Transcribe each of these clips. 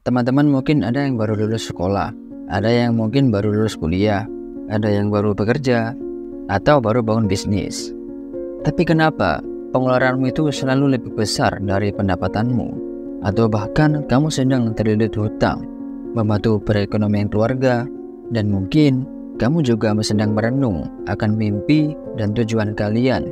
Teman-teman mungkin ada yang baru lulus sekolah, ada yang mungkin baru lulus kuliah, ada yang baru bekerja, atau baru bangun bisnis. Tapi kenapa pengeluaranmu itu selalu lebih besar dari pendapatanmu? Atau bahkan kamu sedang terlilit hutang, membantu perekonomian keluarga, dan mungkin kamu juga sedang merenung akan mimpi dan tujuan kalian.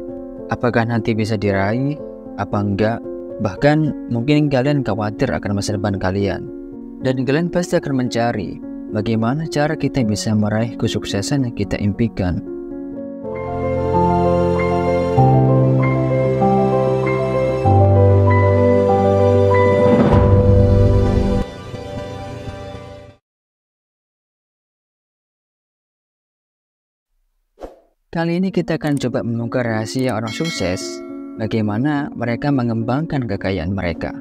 Apakah nanti bisa diraih? Apa enggak? Bahkan mungkin kalian khawatir akan masa depan kalian. Dan kalian pasti akan mencari bagaimana cara kita bisa meraih kesuksesan yang kita impikan. Kali ini kita akan coba membongkar rahasia orang sukses, bagaimana mereka mengembangkan kekayaan mereka.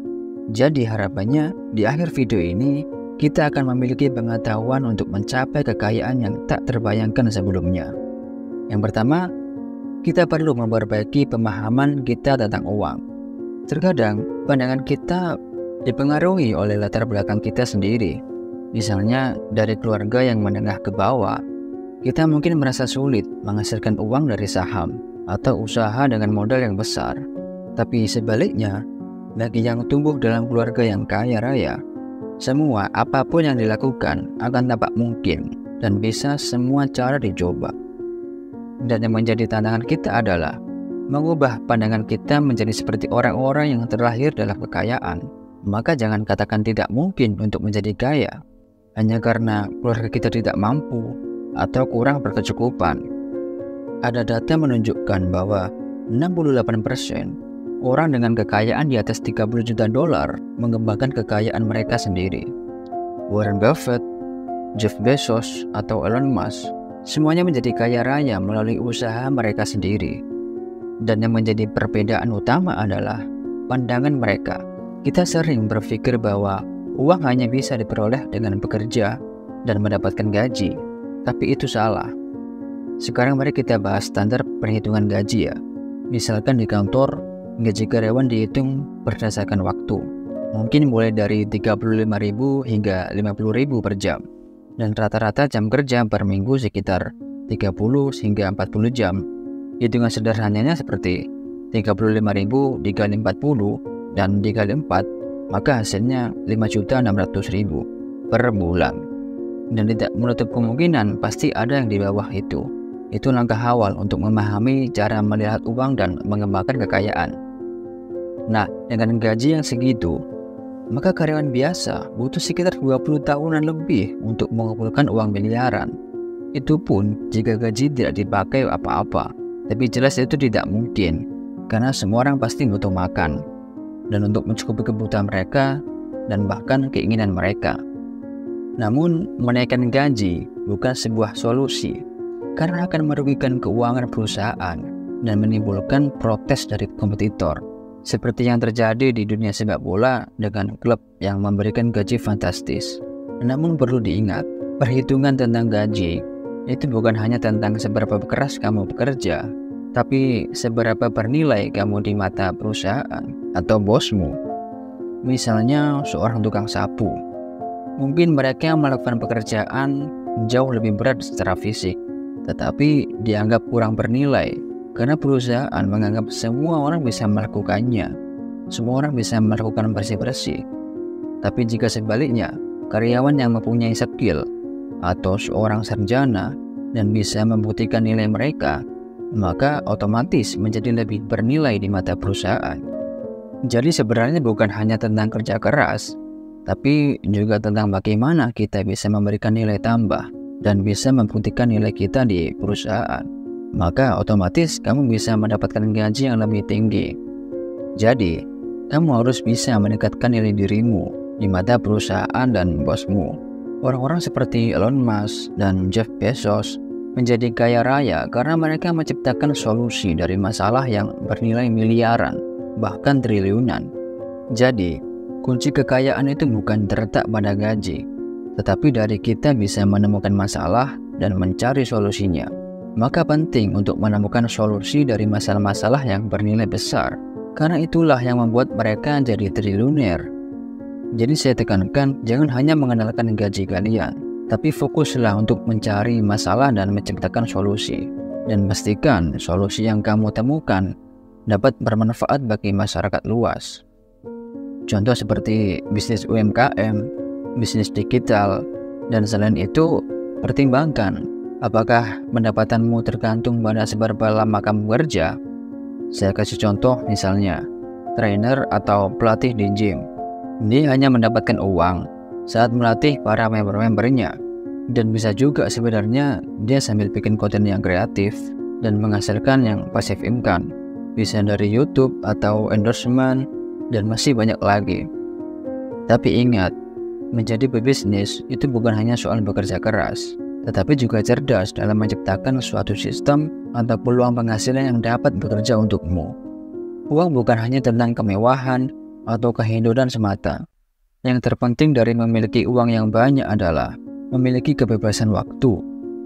Jadi harapannya di akhir video ini kita akan memiliki pengetahuan untuk mencapai kekayaan yang tak terbayangkan sebelumnya. Yang pertama, kita perlu memperbaiki pemahaman kita tentang uang. Terkadang pandangan kita dipengaruhi oleh latar belakang kita sendiri. Misalnya dari keluarga yang menengah ke bawah, kita mungkin merasa sulit menghasilkan uang dari saham atau usaha dengan modal yang besar. Tapi sebaliknya, bagi yang tumbuh dalam keluarga yang kaya raya, semua apapun yang dilakukan akan tampak mungkin dan bisa semua cara dicoba. Dan yang menjadi tantangan kita adalah mengubah pandangan kita menjadi seperti orang-orang yang terlahir dalam kekayaan. Maka jangan katakan tidak mungkin untuk menjadi kaya hanya karena keluarga kita tidak mampu atau kurang berkecukupan. Ada data menunjukkan bahwa 68% orang dengan kekayaan di atas 30 juta dolar mengembangkan kekayaan mereka sendiri. Warren Buffett, Jeff Bezos, atau Elon Musk, semuanya menjadi kaya raya melalui usaha mereka sendiri. Dan yang menjadi perbedaan utama adalah pandangan mereka. Kita sering berpikir bahwa uang hanya bisa diperoleh dengan bekerja dan mendapatkan gaji. Tapi itu salah. Sekarang mari kita bahas standar perhitungan gaji ya. Misalkan di kantor, gaji karyawan dihitung berdasarkan waktu. Mungkin mulai dari 35.000 hingga 50.000 per jam. Dan rata-rata jam kerja per minggu sekitar 30 hingga 40 jam. Hitungan sederhananya seperti 35.000 dikali 40 dan dikali 4, maka hasilnya 5.600.000 per bulan. Dan tidak menutup kemungkinan pasti ada yang di bawah itu. Itu langkah awal untuk memahami cara melihat uang dan mengembangkan kekayaan. Nah, dengan gaji yang segitu, maka karyawan biasa butuh sekitar 20 tahunan lebih untuk mengumpulkan uang miliaran. Itu pun jika gaji tidak dipakai apa-apa. Tapi jelas itu tidak mungkin, karena semua orang pasti butuh makan, dan untuk mencukupi kebutuhan mereka, dan bahkan keinginan mereka. Namun, menaikkan gaji bukan sebuah solusi, karena akan merugikan keuangan perusahaan dan menimbulkan protes dari kompetitor. Seperti yang terjadi di dunia sepak bola dengan klub yang memberikan gaji fantastis. Namun perlu diingat, perhitungan tentang gaji itu bukan hanya tentang seberapa keras kamu bekerja, tapi seberapa bernilai kamu di mata perusahaan atau bosmu. Misalnya seorang tukang sapu. Mungkin mereka melakukan pekerjaan jauh lebih berat secara fisik, tetapi dianggap kurang bernilai karena perusahaan menganggap semua orang bisa melakukannya. Semua orang bisa melakukan bersih-bersih. Tapi jika sebaliknya, karyawan yang mempunyai skill atau seorang sarjana dan bisa membuktikan nilai mereka, maka otomatis menjadi lebih bernilai di mata perusahaan. Jadi sebenarnya bukan hanya tentang kerja keras, tapi juga tentang bagaimana kita bisa memberikan nilai tambah dan bisa membuktikan nilai kita di perusahaan. Maka otomatis kamu bisa mendapatkan gaji yang lebih tinggi. Jadi, kamu harus bisa meningkatkan nilai dirimu di mata perusahaan dan bosmu. Orang-orang seperti Elon Musk dan Jeff Bezos menjadi kaya raya karena mereka menciptakan solusi dari masalah yang bernilai miliaran, bahkan triliunan. Jadi, kunci kekayaan itu bukan terletak pada gaji, tetapi dari kita bisa menemukan masalah dan mencari solusinya. Maka penting untuk menemukan solusi dari masalah-masalah yang bernilai besar, karena itulah yang membuat mereka jadi triliuner. Jadi saya tekankan jangan hanya mengandalkan gaji kalian, tapi fokuslah untuk mencari masalah dan menciptakan solusi. Dan pastikan solusi yang kamu temukan dapat bermanfaat bagi masyarakat luas. Contoh seperti bisnis UMKM, bisnis digital, dan selain itu pertimbangkan apakah pendapatanmu tergantung pada seberapa lama kamu bekerja. Saya kasih contoh misalnya, trainer atau pelatih di gym. Dia hanya mendapatkan uang saat melatih para member-membernya. Dan bisa juga sebenarnya dia sambil bikin konten yang kreatif dan menghasilkan yang passive income. Bisa dari YouTube atau endorsement dan masih banyak lagi. Tapi ingat, menjadi pebisnis itu bukan hanya soal bekerja keras, tetapi juga cerdas dalam menciptakan suatu sistem atau peluang penghasilan yang dapat bekerja untukmu. Uang bukan hanya tentang kemewahan atau kehidupan semata. Yang terpenting dari memiliki uang yang banyak adalah memiliki kebebasan waktu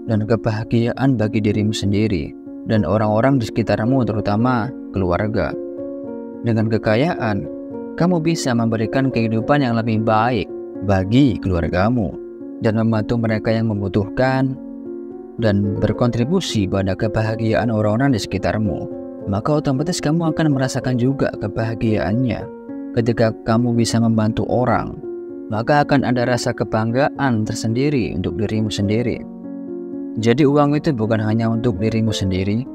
dan kebahagiaan bagi dirimu sendiri dan orang-orang di sekitarmu, terutama keluarga. Dengan kekayaan, kamu bisa memberikan kehidupan yang lebih baik bagi keluargamu dan membantu mereka yang membutuhkan dan berkontribusi pada kebahagiaan orang-orang di sekitarmu. Maka otomatis kamu akan merasakan juga kebahagiaannya. Ketika kamu bisa membantu orang, maka akan ada rasa kebanggaan tersendiri untuk dirimu sendiri. Jadi uang itu bukan hanya untuk dirimu sendiri,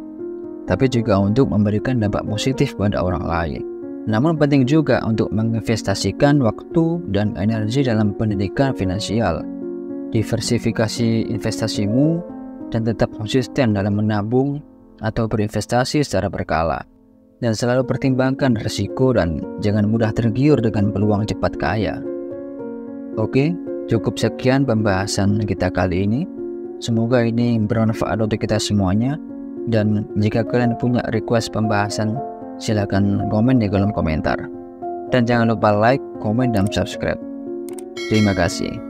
tapi juga untuk memberikan dampak positif pada orang lain. Namun penting juga untuk menginvestasikan waktu dan energi dalam pendidikan finansial. Diversifikasi investasimu dan tetap konsisten dalam menabung atau berinvestasi secara berkala. Dan selalu pertimbangkan risiko dan jangan mudah tergiur dengan peluang cepat kaya. Oke, cukup sekian pembahasan kita kali ini. Semoga ini bermanfaat untuk kita semuanya. Dan jika kalian punya request pembahasan, silakan komen di kolom komentar. Dan jangan lupa like, komen, dan subscribe. Terima kasih.